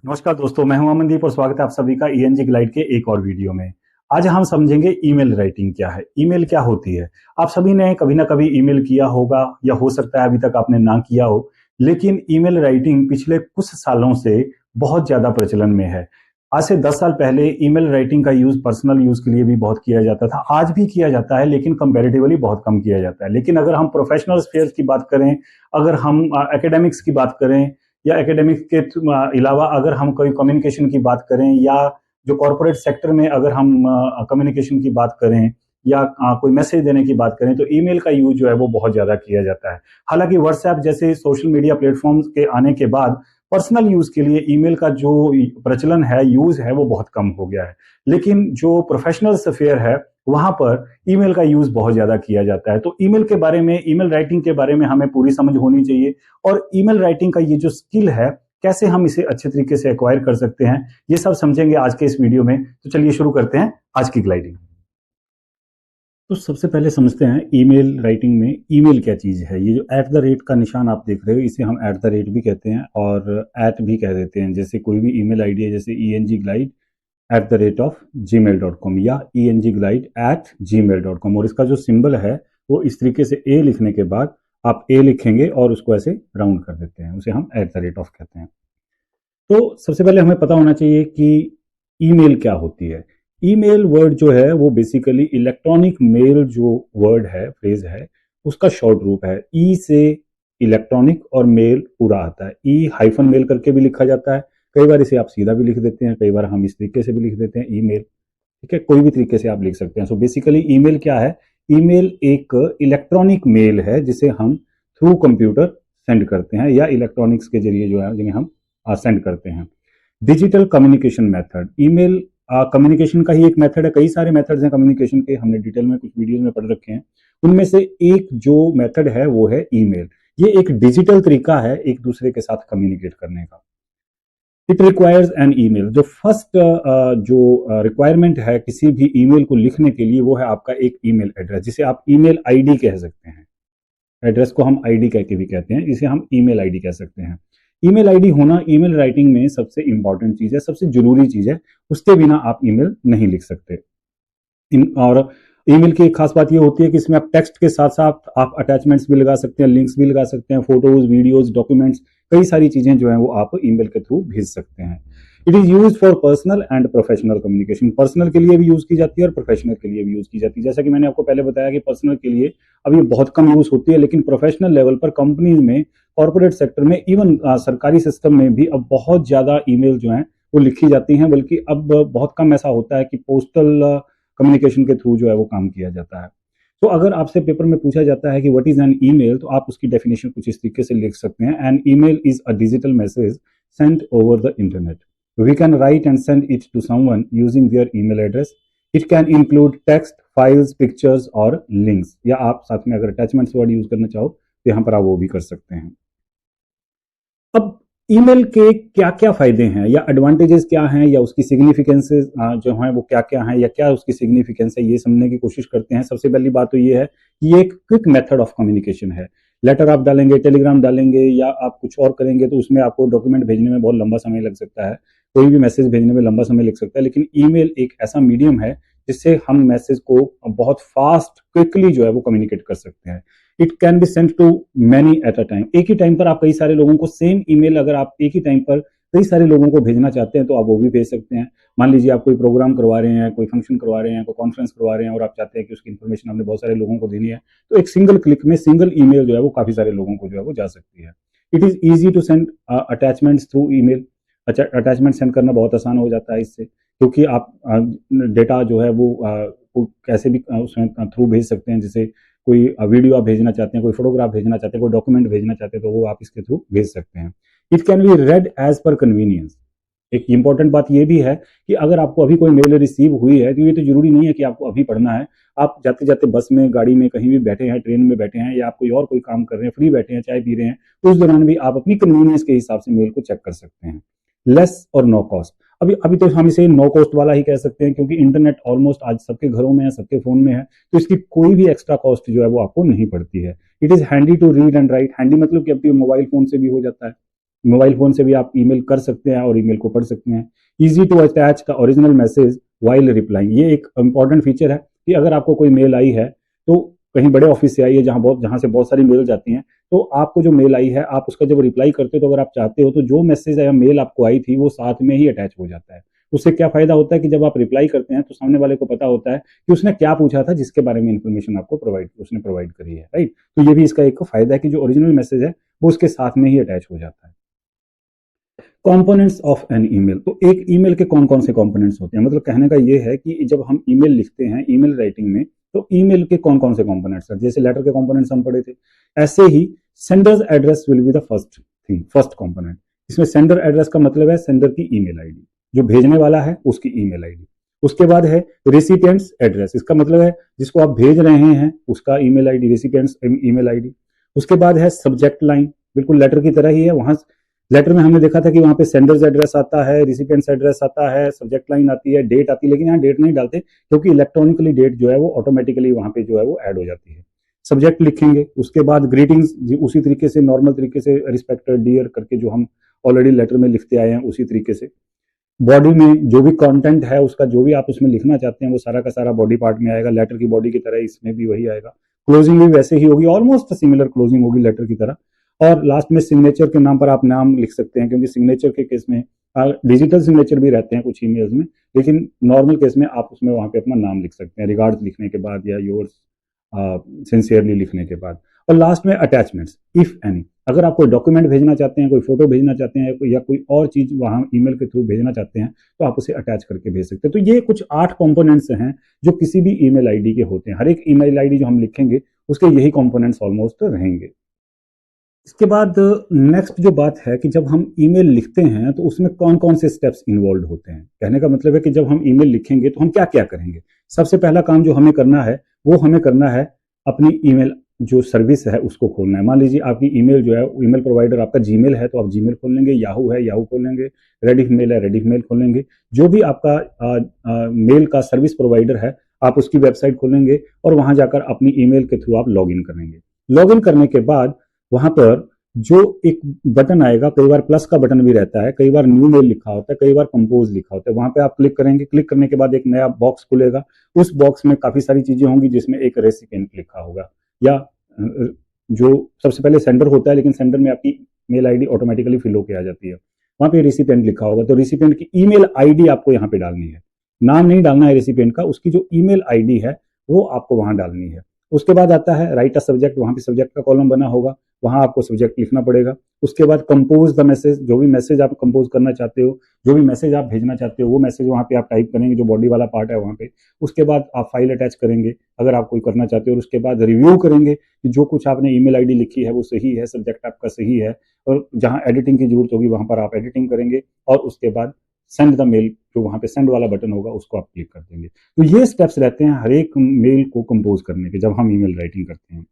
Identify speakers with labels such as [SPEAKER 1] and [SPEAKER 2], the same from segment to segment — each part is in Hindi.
[SPEAKER 1] नमस्कार दोस्तों, मैं हूं अमनदीप और स्वागत है आप सभी का ईएनजी ग्लाइड के एक और वीडियो में। आज हम समझेंगे ईमेल राइटिंग क्या है, ईमेल क्या होती है। आप सभी ने कभी ना कभी ईमेल किया होगा या हो सकता है अभी तक आपने ना किया हो, लेकिन ईमेल राइटिंग पिछले कुछ सालों से बहुत ज्यादा प्रचलन में है। आज से 10 साल पहले ईमेल राइटिंग का यूज पर्सनल यूज के लिए भी बहुत किया जाता था, आज भी किया जाता है लेकिन कंपैरेटिवली बहुत कम किया जाता है। लेकिन अगर हम प्रोफेशनल स्फेयर की बात करें, अगर हम एकेडमिक्स की बात करें या एकेडमिक के अलावा अगर हम कोई कम्युनिकेशन की बात करें या जो कॉरपोरेट सेक्टर में अगर हम कम्युनिकेशन की बात करें या कोई मैसेज देने की बात करें तो ईमेल का यूज जो है वो बहुत ज्यादा किया जाता है। हालांकि व्हाट्सएप जैसे सोशल मीडिया प्लेटफॉर्म्स के आने के बाद पर्सनल यूज के लिए ईमेल का जो प्रचलन है, यूज है, वो बहुत कम हो गया है। लेकिन जो प्रोफेशनल स्फेयर है वहां पर ईमेल का यूज बहुत ज्यादा किया जाता है। तो ईमेल के बारे में, ईमेल राइटिंग के बारे में हमें पूरी समझ होनी चाहिए और ईमेल राइटिंग का ये जो स्किल है कैसे हम इसे अच्छे तरीके से एक्वायर कर सकते हैं, ये सब समझेंगे आज के इस वीडियो में। तो चलिए शुरू करते हैं आज की ग्लाइडिंग। तो सबसे पहले समझते हैं ईमेल राइटिंग में ईमेल क्या चीज़ है। ये जो एट द रेट का निशान आप देख रहे हो इसे हम एट द रेट भी कहते हैं और एट भी कह देते हैं। जैसे कोई भी ईमेल आईडी है, जैसे ENGglide@gmail.com या ENGglide@gmail.com, और इसका जो सिंबल है वो इस तरीके से ए लिखने के बाद आप ए लिखेंगे और उसको ऐसे राउंड कर देते हैं, उसे हम एट द रेट ऑफ कहते हैं। तो सबसे पहले हमें पता होना चाहिए कि ईमेल क्या होती है। ईमेल वर्ड जो है वो बेसिकली इलेक्ट्रॉनिक मेल जो वर्ड है, फ्रेज है, उसका शॉर्ट रूप है। ई से इलेक्ट्रॉनिक और मेल पूरा आता है। ई हाइफन मेल करके भी लिखा जाता है, कई बार इसे आप सीधा भी लिख देते हैं, कई बार हम इस तरीके से भी लिख देते हैं ईमेल। ठीक है, कोई भी तरीके से आप लिख सकते हैं। सो बेसिकली ईमेल क्या है? ईमेल एक इलेक्ट्रॉनिक मेल है जिसे हम थ्रू कंप्यूटर सेंड करते हैं या इलेक्ट्रॉनिक्स के जरिए जो है जिन्हें हम सेंड करते हैं। Digital communication method, email communication का ही एक मेथड है। कई सारे मेथड्स हैं कम्युनिकेशन के, हमने डिटेल में कुछ वीडियोस में पढ़ रखे हैं। उनमें से एक जो मेथड है वो है ईमेल। ये एक डिजिटल तरीका है एक दूसरे के साथ कम्युनिकेट करने का। It requires N email. जो फर्स्ट जो रिक्वायरमेंट है किसी भी ईमेल को लिखने के लिए वो है आपका एक ईमेल एड्रेस, जिसे आप ईमेल आईडी कह सकते हैं। एड्रेस को हम आईडी कह के भी कहते हैं, इसे हम ईमेल आईडी कह सकते हैं। ईमेल आईडी होना ईमेल राइटिंग में सबसे इंपॉर्टेंट चीज है, सबसे जरूरी चीज है। उसके बिना आप ईमेल नहीं लिख सकते। और ईमेल की एक खास बात ये होती है कि इसमें आप टेक्स्ट के साथ साथ आप अटैचमेंट्स भी लगा सकते हैं, लिंक्स भी लगा सकते हैं, फोटोज, वीडियोज, डॉक्यूमेंट्स, कई सारी चीजें जो है वो आप ईमेल के थ्रू भेज सकते हैं। It is use for personal and professional communication. Personal के लिए भी यूज की जाती है और प्रोफेशनल के लिए भी यूज की जाती है। जैसा कि मैंने आपको पहले बताया कि पर्सनल के लिए अब ये बहुत कम यूज होती है, लेकिन प्रोफेशनल लेवल पर कंपनीज में, कॉर्पोरेट सेक्टर में, इवन सरकारी सिस्टम में भी अब बहुत ज्यादा ईमेल जो है वो लिखी जाती हैं। बल्कि अब बहुत कम ऐसा होता है कि पोस्टल कम्युनिकेशन के थ्रू जो है वो काम किया जाता है। तो अगर आपसे पेपर में पूछा जाता है कि व्हाट इज एन ईमेल, तो आप उसकी डेफिनेशन कुछ इस तरीके से लिख सकते हैं। An email is a digital message sent over the internet. We can write and send it to someone using their email address. It can include text, files, pictures और links। या आप साथ में अगर attachments वर्ड यूज करना चाहो तो यहाँ पर आप वो भी कर सकते हैं। अब ईमेल के क्या क्या फायदे हैं या एडवांटेजेस क्या हैं या उसकी सिग्निफिकेंसेस जो हैं वो क्या क्या हैं या क्या उसकी सिग्निफिकेंस है, ये समझने की कोशिश करते हैं। सबसे पहली बात तो ये है कि ये एक क्विक मेथड ऑफ कम्युनिकेशन है। लेटर आप डालेंगे, टेलीग्राम डालेंगे या आप कुछ और करेंगे तो उसमें आपको डॉक्यूमेंट भेजने में बहुत लंबा समय लग सकता है, कोई भी मैसेज भेजने में लंबा समय लग सकता है। लेकिन ईमेल एक ऐसा मीडियम है जिससे हम मैसेज को बहुत फास्ट, क्विकली जो है वो कम्युनिकेट कर सकते हैं। It can be sent to many at a time. एक ही टाइम पर आप कई सारे लोगों को सेम ईमेल, अगर आप एक ही टाइम पर कई सारे लोगों को भेजना चाहते हैं तो आप वो भी भेज सकते हैं। मान लीजिए आप कोई प्रोग्राम करवा रहे हैं, कोई फंक्शन करवा रहे हैं, कोई कॉन्फ्रेंस करवा रहे हैं और आप चाहते हैं कि उसकी इन्फॉर्मेशन आपने बहुत सारे लोगों को देनी है, तो एक सिंगल क्लिक में सिंगल ईमेल जो है वो काफी सारे लोगों को जो है वो जा सकती है। It is easy to send attachments through email. अच्छा, अटैचमेंट सेंड करना बहुत आसान हो जाता है इससे, क्योंकि आप डेटा जो है वो कैसे भी उसमें थ्रू भेज सकते हैं। जैसे कोई वीडियो आप भेजना चाहते हैं, कोई फोटोग्राफ भेजना चाहते हैं, कोई डॉक्यूमेंट भेजना चाहते हैं, तो वो आप इसके थ्रू भेज सकते हैं। It can be read as per convenience. एक इंपॉर्टेंट बात यह भी है कि अगर आपको अभी कोई मेल रिसीव हुई है तो ये तो जरूरी नहीं है कि आपको अभी पढ़ना है। आप जाते जाते बस में, गाड़ी में, कहीं भी बैठे हैं, ट्रेन में बैठे हैं या आप कोई काम कर रहे हैं, फ्री बैठे हैं, चाय पी रहे हैं, तो उस दौरान भी आप अपनी कन्वीनियंस के हिसाब से मेल को चेक कर सकते हैं। लेस और नो कॉस्ट। अभी तो हम इसे नो कॉस्ट वाला ही कह सकते हैं, क्योंकि इंटरनेट ऑलमोस्ट आज सबके घरों में है, सबके फोन में है, तो इसकी कोई भी एक्स्ट्रा कॉस्ट जो है वो आपको नहीं पड़ती है। It is handy to read and write. Handy मतलब कि अब तो मोबाइल फोन से भी हो जाता है, मोबाइल फोन से भी आप ईमेल कर सकते हैं और ईमेल को पढ़ सकते हैं। Easy to attach the original message while replying, ये एक इंपॉर्टेंट फीचर है कि अगर आपको कोई मेल आई है, तो कहीं बड़े ऑफिस से आई है जहां से बहुत सारी मेल जाती हैं, तो आपको जो मेल आई है आप उसका जब रिप्लाई करते हो, तो अगर आप चाहते हो तो जो मैसेज या मेल आपको आई थी वो साथ में ही अटैच हो जाता है। उससे क्या फायदा होता है कि जब आप रिप्लाई करते हैं तो सामने वाले को पता होता है कि उसने क्या पूछा था, जिसके बारे में इंफॉर्मेशन आपको उसने प्रोवाइड करी है, राइट। तो ये भी इसका एक फायदा है कि जो ओरिजिनल मैसेज है वो उसके साथ में ही अटैच हो जाता है। कंपोनेंट्स ऑफ एन ईमेल, तो एक ईमेल के कौन कौन से कंपोनेंट्स होते हैं, मतलब कहने का ये है कि जब हम ईमेल लिखते हैं ईमेल राइटिंग में, तो ईमेल के कौन कौन से कंपोनेंट्स हैं। जैसे लेटर के कंपोनेंट्स हम पढ़े थे, ऐसे ही sender's address will be the first thing, first component. इसमें सेंडर एड्रेस का मतलब है सेंडर की ईमेल आईडी, जो भेजने वाला है उसकी ईमेल आईडी। उसके बाद है रेसिपिएंट्स एड्रेस, इसका मतलब है जिसको आप भेज रहे हैं उसका email ID, recipients email ID. उसके बाद है सब्जेक्ट लाइन, बिल्कुल लेटर की तरह ही है। वहां लेटर में हमने देखा था कि वहां पे सेंडर्स एड्रेस आता है, रिसिपिएंट्स एड्रेस आता है, सब्जेक्ट लाइन आती है, डेट आती है, लेकिन यहाँ डेट नहीं डालते क्योंकि इलेक्ट्रॉनिकली डेट जो है वो ऑटोमेटिकली वहां पे जो है वो ऐड हो जाती है। सब्जेक्ट लिखेंगे, उसके बाद ग्रीटिंग्स उसी तरीके से नॉर्मल तरीके से रिस्पेक्टेड डियर करके जो हम ऑलरेडी लेटर में लिखते आए हैं उसी तरीके से। बॉडी में जो भी कंटेंट है उसका, जो भी आप उसमें लिखना चाहते हैं वो सारा का सारा बॉडी पार्ट में आएगा, लेटर की बॉडी की तरह इसमें भी वही आएगा। क्लोजिंग भी वैसे ही होगी, ऑलमोस्ट सिमिलर क्लोजिंग होगी लेटर की तरह। और लास्ट में सिग्नेचर के नाम पर आप नाम लिख सकते हैं, क्योंकि सिग्नेचर के केस में डिजिटल सिग्नेचर भी रहते हैं कुछ ईमेल्स में, लेकिन नॉर्मल केस में आप उसमें वहां पे अपना नाम लिख सकते हैं रिगार्ड्स लिखने के बाद या योर्स सिंसियरली लिखने के बाद। और लास्ट में अटैचमेंट्स, इफ एनी, अगर आप कोई डॉक्यूमेंट भेजना चाहते हैं, कोई फोटो भेजना चाहते हैं या कोई और चीज वहां ईमेल के थ्रू भेजना चाहते हैं, तो आप उसे अटैच करके भेज सकते हैं। तो ये कुछ 8 कंपोनेंट्स हैं जो किसी भी ईमेल आईडी के होते हैं। हर एक ईमेल आईडी जो हम लिखेंगे उसके यही कंपोनेंट्स ऑलमोस्ट रहेंगे। इसके बाद नेक्स्ट जो बात है कि जब हम ईमेल लिखते हैं तो उसमें कौन कौन से स्टेप्स इन्वॉल्व होते हैं। कहने का मतलब है कि जब हम ईमेल लिखेंगे तो हम क्या क्या करेंगे। सबसे पहला काम जो हमें करना है वो हमें करना है अपनी ईमेल जो सर्विस है उसको खोलना है। मान लीजिए आपकी ईमेल जो है, ईमेल प्रोवाइडर आपका जीमेल है तो आप जीमेल खोल लेंगे, याहू है याहू खोल लेंगे, रेडिफ है रेडिफ खोल लेंगे। जो भी आपका मेल का सर्विस प्रोवाइडर है आप उसकी वेबसाइट खोलेंगे और वहां जाकर अपनी ईमेल के थ्रू आप लॉग इन करेंगे। लॉग इन करने के बाद वहां पर जो एक बटन आएगा, कई बार प्लस का बटन भी रहता है, कई बार न्यू मेल लिखा होता है, कई बार कंपोज लिखा होता है, वहां पे आप क्लिक करेंगे। क्लिक करने के बाद एक नया बॉक्स खुलेगा, उस बॉक्स में काफी सारी चीजें होंगी जिसमें एक रेसिपिएंट लिखा होगा, या जो सबसे पहले सेंडर होता है, लेकिन सेंडर में आपकी मेल आईडी ऑटोमेटिकली फिल होकर आ जाती है। वहां पे रेसिपिएंट लिखा होगा, तो रेसिपिएंट की ईमेल आईडी आपको यहाँ पे डालनी है। नाम नहीं डालना है रेसिपिएंट का, उसकी जो ईमेल आईडी है वो आपको वहां डालनी है। उसके बाद आता है राइट अ सब्जेक्ट, वहां पे सब्जेक्ट का कॉलम बना होगा, वहां आपको सब्जेक्ट लिखना पड़ेगा। उसके बाद कंपोज द मैसेज, जो भी मैसेज आप कंपोज करना चाहते हो, जो भी मैसेज आप भेजना चाहते हो, वो मैसेज वहां पे आप टाइप करेंगे, जो बॉडी वाला पार्ट है वहां पे। उसके बाद आप फाइल अटैच करेंगे अगर आप कोई करना चाहते हो, और उसके बाद रिव्यू करेंगे कि जो कुछ आपने ईमेल आईडी लिखी है वो सही है, सब्जेक्ट आपका सही है, और जहां एडिटिंग की जरूरत होगी वहां पर आप एडिटिंग करेंगे। और उसके बाद सेंड द मेल, जो वहां पे सेंड वाला बटन होगा उसको आप क्लिक कर देंगे। तो ये स्टेप्स रहते हैं हर एक मेल को कंपोज करने के जब हम ईमेल राइटिंग करते हैं।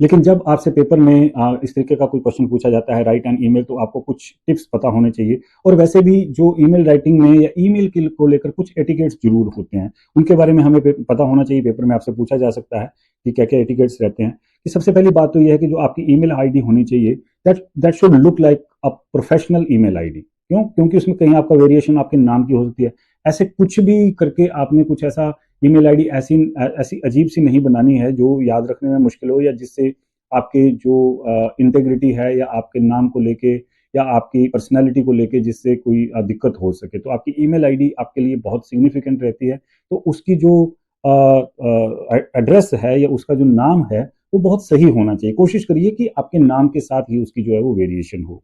[SPEAKER 1] लेकिन जब आपसे पेपर में इस तरीके का कोई क्वेश्चन पूछा जाता है राइट एन ईमेल, तो आपको कुछ टिप्स पता होने चाहिए। और वैसे भी जो ईमेल राइटिंग में या ईमेल को लेकर कुछ एटिकेट्स जरूर होते हैं, उनके बारे में हमें पता होना चाहिए। पेपर में आपसे पूछा जा सकता है कि क्या क्या एटिकेट्स रहते हैं। कि सबसे पहली बात तो यह है कि जो आपकी ईमेल आईडी होनी चाहिए, that should look like a professional email ID. क्यों? क्योंकि उसमें कहीं आपका वेरिएशन आपके नाम की हो सकती है। ऐसे कुछ भी करके आपने कुछ ऐसा ईमेल आईडी ऐसी ऐसी अजीब सी नहीं बनानी है जो याद रखने में मुश्किल हो, या जिससे आपके जो इंटेग्रिटी है या आपके नाम को लेके या आपकी पर्सनैलिटी को लेके जिससे कोई दिक्कत हो सके। तो आपकी ईमेल आईडी आपके लिए बहुत सिग्निफिकेंट रहती है। तो उसकी जो एड्रेस है या उसका जो नाम है वो बहुत सही होना चाहिए। कोशिश करिए कि आपके नाम के साथ ही उसकी जो है वो वेरिएशन हो।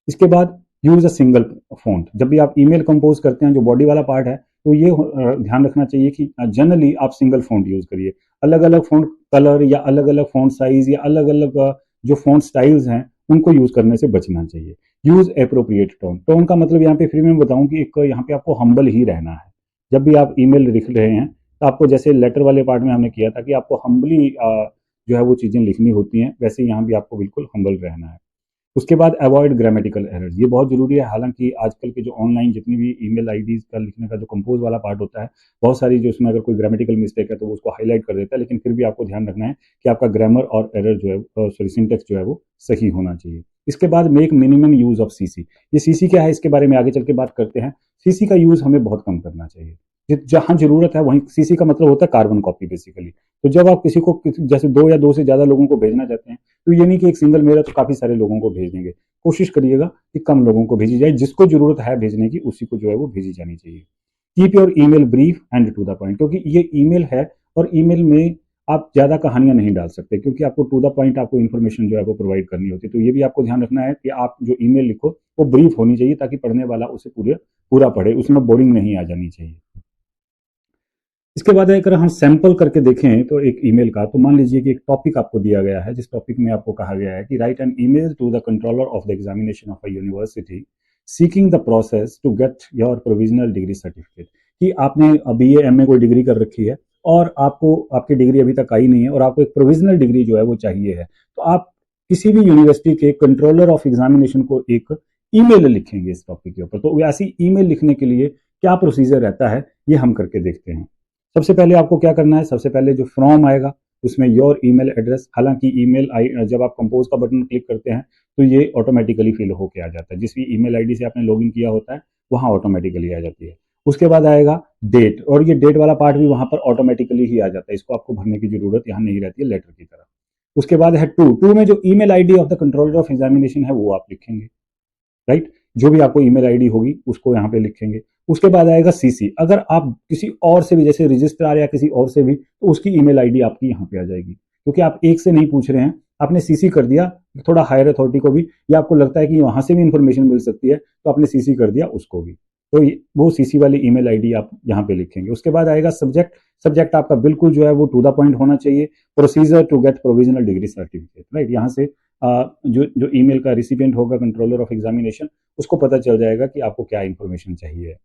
[SPEAKER 1] इसके बाद यूज अ सिंगल फॉन्ट। जब भी आप ईमेल कंपोज करते हैं, जो बॉडी वाला पार्ट है, तो ये ध्यान रखना चाहिए कि जनरली आप सिंगल फॉन्ट यूज करिए। अलग अलग फॉन्ट कलर या अलग अलग फॉन्ट साइज या अलग अलग जो फॉन्ट स्टाइल्स हैं उनको यूज करने से बचना चाहिए। Use appropriate tone. टोन का मतलब यहाँ पे फिर मैं बताऊं कि एक यहाँ पे आपको हम्बल ही रहना है। जब भी आप ईमेल लिख रहे हैं तो आपको, जैसे लेटर वाले पार्ट में हमने किया था कि आपको हम्बली जो है वो चीजें लिखनी होती हैं, वैसे यहाँ भी आपको बिल्कुल हम्बल रहना है। उसके बाद अवॉइड ग्रामेटिकल एरर्स, ये बहुत जरूरी है। हालांकि आजकल के जो ऑनलाइन जितनी भी ईमेल आईडीज का लिखने का जो कंपोज वाला पार्ट होता है, बहुत सारी जो उसमें अगर कोई ग्रामेटिकल मिस्टेक है तो वो उसको हाईलाइट कर देता है, लेकिन फिर भी आपको ध्यान रखना है कि आपका ग्रामर और एरर जो है, सॉरी सिंटेक्स जो है वो सही होना चाहिए। इसके बाद make minimum use of CC. ये सीसी क्या है इसके बारे में आगे चल के बात करते हैं। सीसी का यूज हमें बहुत कम करना चाहिए, जहां जरूरत है वहीं। सीसी का मतलब होता है कार्बन कॉपी बेसिकली। तो जब आप किसी को जैसे दो या दो से ज्यादा लोगों को भेजना चाहते हैं, तो ये नहीं कि एक सिंगल मेल है तो काफी सारे लोगों को भेज देंगे। कोशिश करिएगा कि कम लोगों को भेजी जाए, जिसको जरूरत है भेजने की उसी को जो है वो भेजी जानी चाहिए। Keep your email brief and to the point, क्योंकि ये ईमेल है और ईमेल में आप ज्यादा कहानियां नहीं डाल सकते, क्योंकि आपको टू द पॉइंट आपको इन्फॉर्मेशन जो है वो प्रोवाइड करनी होती है। तो ये भी आपको ध्यान रखना है कि आप जो ईमेल लिखो वो ब्रीफ होनी चाहिए, ताकि पढ़ने वाला उसे पूरा पढ़े, उसमें बोरिंग नहीं आ जानी चाहिए। इसके बाद अगर हम सैंपल करके देखें तो एक ईमेल का, तो मान लीजिए कि एक टॉपिक आपको दिया गया है, जिस टॉपिक में आपको कहा गया है कि write an email to the controller of the examination of a university seeking the process to get your provisional degree certificate. कि आपने BA MA कोई डिग्री कर रखी है और आपको आपकी डिग्री अभी तक आई नहीं है और आपको एक प्रोविजनल डिग्री जो है वो चाहिए है, तो आप किसी भी यूनिवर्सिटी के कंट्रोलर ऑफ एग्जामिनेशन को एक ईमेल लिखेंगे इस टॉपिक के ऊपर। तो ऐसी ईमेल लिखने के लिए क्या प्रोसीजर रहता है, ये हम करके देखते हैं। सबसे पहले आपको क्या करना है, सबसे पहले जो फॉर्म आएगा उसमें योर ईमेल एड्रेस, हालांकि जब आप कंपोज का बटन क्लिक करते हैं तो ये ऑटोमेटिकली फिल होके आ जाता है, जिस भी ईमेल आईडी से आपने लॉगिन किया होता है वहां ऑटोमेटिकली आ जाती है। उसके बाद आएगा डेट, और ये डेट वाला पार्ट भी वहां पर ऑटोमेटिकली ही आ जाता है, इसको आपको भरने की जरूरत यहाँ नहीं रहती है लेटर की तरह। उसके बाद है टू में जो email ID of the controller of examination है वो आप लिखेंगे, राइट। जो भी आपको ईमेल आईडी होगी उसको यहाँ पे लिखेंगे। उसके बाद आएगा सीसी, अगर आप किसी और से भी जैसे रजिस्ट्रार या किसी और से भी, तो उसकी ईमेल आईडी आपकी यहाँ पे आ जाएगी, क्योंकि आप एक से नहीं पूछ रहे हैं, आपने सीसी कर दिया थोड़ा हायर अथॉरिटी को भी, या आपको लगता है कि वहां से भी इंफॉर्मेशन मिल सकती है तो आपने सीसी कर दिया उसको भी, तो वो सीसी वाली ईमेल आईडी आप यहाँ पे लिखेंगे। उसके बाद आएगा सब्जेक्ट, सब्जेक्ट आपका बिल्कुल जो है वो टू द पॉइंट होना चाहिए। Procedure to get provisional degree certificate, right. यहाँ से जो ईमेल का रिसिपिएंट होगा कंट्रोलर ऑफ एग्जामिनेशन, उसको पता चल जाएगा कि आपको क्या इंफॉर्मेशन चाहिए।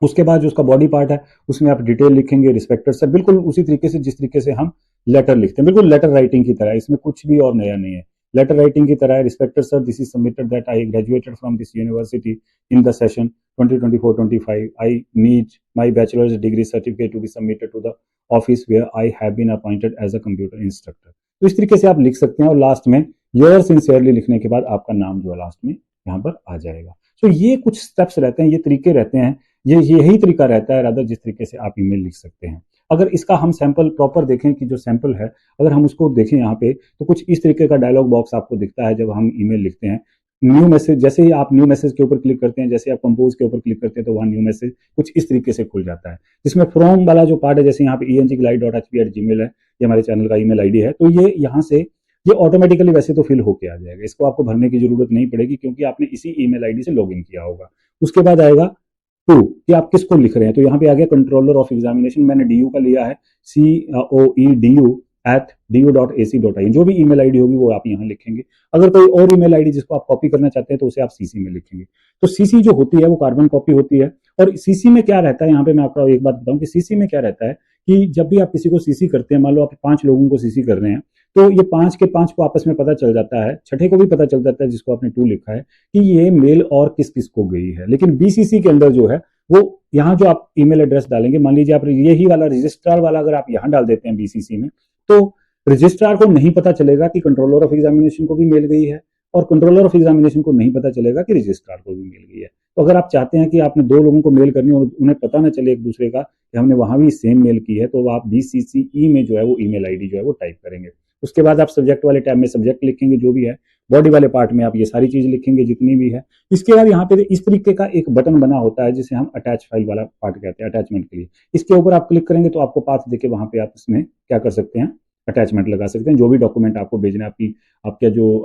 [SPEAKER 1] उसके बाद जो उसका बॉडी पार्ट है उसमें आप डिटेल लिखेंगे, रिस्पेक्टेड सर, बिल्कुल उसी तरीके से जिस तरीके से हम लेटर लिखते हैं, बिल्कुल लेटर राइटिंग की तरह, इसमें कुछ भी और नया नहीं है, लेटर राइटिंग की तरह है। Respected sir, this is submitted that I graduated from this university in the session 2024-25, I need my bachelor's degree certificate to be submitted to the office where I have been appointed as a computer instructor. तो इस तरीके से आप लिख सकते हैं, और लास्ट में योर सिंसियरली लिखने के बाद आपका नाम जो है लास्ट में यहाँ पर आ जाएगा। तो ये कुछ स्टेप्स रहते हैं, ये तरीके रहते हैं, ये यही तरीका रहता है रादर जिस तरीके से आप ईमेल लिख सकते हैं। अगर इसका हम सैंपल प्रॉपर देखें कि जो सैंपल है अगर हम उसको देखें यहाँ पे, तो कुछ इस तरीके का डायलॉग बॉक्स आपको दिखता है जब हम ईमेल लिखते हैं। न्यू मैसेज, जैसे ही आप न्यू मैसेज के ऊपर क्लिक करते हैं, जैसे आप कंपोज के ऊपर क्लिक करते हैं, तो वहाँ न्यू मैसेज कुछ इस तरीके से खुल जाता है, जिसमें फ्रॉम वाला जो पार्ट है, जैसे यहाँ पे engglide.hp@gmail है, ये हमारे चैनल का ईमेल आईडी है, तो ये यहाँ से ये ऑटोमेटिकली वैसे तो फिल होके आ जाएगा, इसको आपको भरने की जरूरत नहीं पड़ेगी क्योंकि आपने इसी ईमेल आईडी से लॉगिन किया होगा। उसके बाद आएगा टू, कि आप किसको लिख रहे हैं, तो यहाँ पे आ गया कंट्रोलर ऑफ एग्जामिनेशन, मैंने DU का लिया है, COEDU@du.ac.in, जो भी ईमेल आईडी होगी वो आप यहाँ लिखेंगे। अगर कोई और ईमेल आईडी जिसको आप कॉपी करना चाहते हैं तो उसे आप सीसी में लिखेंगे। तो सीसी जो होती है वो कार्बन कॉपी होती है, और सीसी में क्या रहता है, यहाँ पे मैं आपको एक बात बताऊं कि सीसी में क्या रहता है कि जब भी आप किसी को सीसी करते हैं, मान लो आप 5 लोगों को सीसी कर रहे हैं, तो ये 5 के 5 को आपस में पता चल जाता है, छठे को भी पता चल जाता है जिसको आपने 2 लिखा है, कि ये मेल और किस किस को गई है। लेकिन BCC के अंदर जो है वो यहाँ जो आप ईमेल एड्रेस डालेंगे, मान लीजिए आप यही वाला रजिस्ट्रार वाला अगर आप यहाँ डाल देते हैं BCC में, तो रजिस्ट्रार को नहीं पता चलेगा कि कंट्रोलर ऑफ एग्जामिनेशन को भी मेल गई है, और कंट्रोलर ऑफ एग्जामिनेशन को नहीं पता चलेगा कि रजिस्ट्रार को भी मेल गई है। तो अगर आप चाहते हैं कि आपने 2 लोगों को मेल करनी और उन्हें पता ना चले एक दूसरे का कि हमने वहां भी सेम मेल की है, तो आप BCCE में जो है वो ईमेल आईडी जो है वो टाइप करेंगे। उसके बाद आप सब्जेक्ट वाले टैब में सब्जेक्ट लिखेंगे जो भी है, बॉडी वाले पार्ट में आप ये सारी चीज लिखेंगे जितनी भी है। इसके बाद यहाँ पे इस तरीके का एक बटन बना होता है जिसे हम अटैच फाइल वाला पार्ट कहते हैं, अटैचमेंट के लिए। इसके ऊपर आप क्लिक करेंगे तो आपको पाथ देके वहां पे आप इसमें क्या कर सकते हैं, अटैचमेंट लगा सकते हैं। जो भी डॉक्यूमेंट आपको भेजना है, आपका जो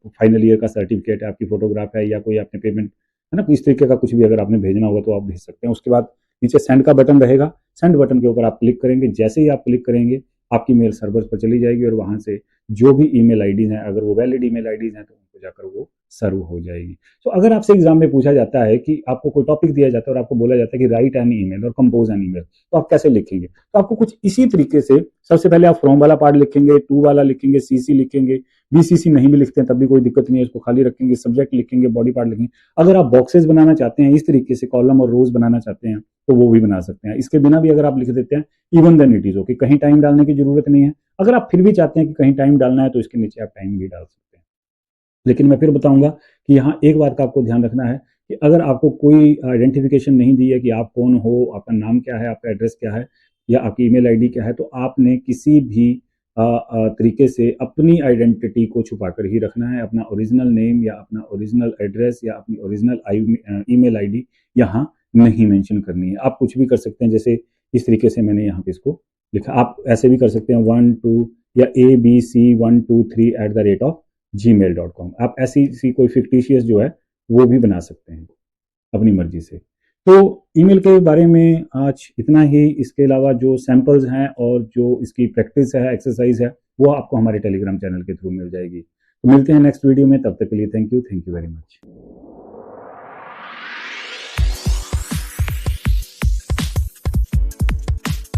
[SPEAKER 1] फाइनल ईयर का सर्टिफिकेट है, आपकी फोटोग्राफ है, या कोई आपने पेमेंट है ना, इस तरीके का कुछ भी अगर आपने भेजना होगा तो आप भेज सकते हैं। उसके बाद नीचे सेंड का बटन रहेगा, सेंड बटन के ऊपर आप क्लिक करेंगे, जैसे ही आप क्लिक करेंगे आपकी मेल सर्वर पर चली जाएगी, और वहां से जो भी ईमेल आईडीज हैं, अगर वो वैलिड ईमेल आईडीज हैं तो उनको जाकर वो सर्व हो जाएगी। तो अगर आपसे एग्जाम में पूछा जाता है कि आपको कोई टॉपिक दिया जाता है और आपको बोला जाता है कि राइट एन ईमेल और कंपोज एन ईमेल, तो आप कैसे लिखेंगे, तो आपको कुछ इसी तरीके से सबसे पहले आप फ्रॉम वाला पार्ट लिखेंगे, टू वाला लिखेंगे, सीसी लिखेंगे, BCC नहीं भी लिखते हैं तब भी कोई दिक्कत नहीं है, उसको खाली रखेंगे, सब्जेक्ट लिखेंगे, बॉडी पार्ट लिखेंगे। अगर आप बॉक्सेस बनाना चाहते हैं इस तरीके से, कॉलम और रोज बनाना चाहते हैं तो वो भी बना सकते हैं। इसके बिना भी अगर आप लिख देते हैं even then it is okay, कहीं टाइम डालने की जरूरत नहीं है। अगर आप फिर भी चाहते हैं कि कहीं टाइम डालना है तो इसके नीचे आप टाइम भी डाल सकते हैं। लेकिन मैं फिर बताऊंगा कि यहाँ एक बात का आपको ध्यान रखना है कि अगर आपको कोई आइडेंटिफिकेशन नहीं दी है कि आप कौन हो, आपका नाम क्या है, आपका एड्रेस क्या है या आपकी ईमेल आईडी क्या है, तो आपने किसी भी तरीके से अपनी आइडेंटिटी को छुपा कर ही रखना है। अपना ओरिजिनल नेम या अपना ओरिजिनल एड्रेस या अपनी ओरिजिनल ईमेल आईडी यहाँ नहीं मेंशन करनी है। आप कुछ भी कर सकते हैं, जैसे इस तरीके से मैंने यहाँ पे इसको लिखा। आप ऐसे भी कर सकते हैं 1 2 या abc123@gmail.com। आप ऐसी कोई फिक्टिशियस जो है वो भी बना सकते हैं अपनी मर्जी से। तो ईमेल के बारे में आज इतना ही। इसके अलावा जो सैंपल्स हैं और जो इसकी प्रैक्टिस है, एक्सरसाइज है, वो आपको हमारे टेलीग्राम चैनल के थ्रू मिल जाएगी। तो मिलते हैं नेक्स्ट वीडियो में, तब तक के लिए थैंक यू वेरी मच।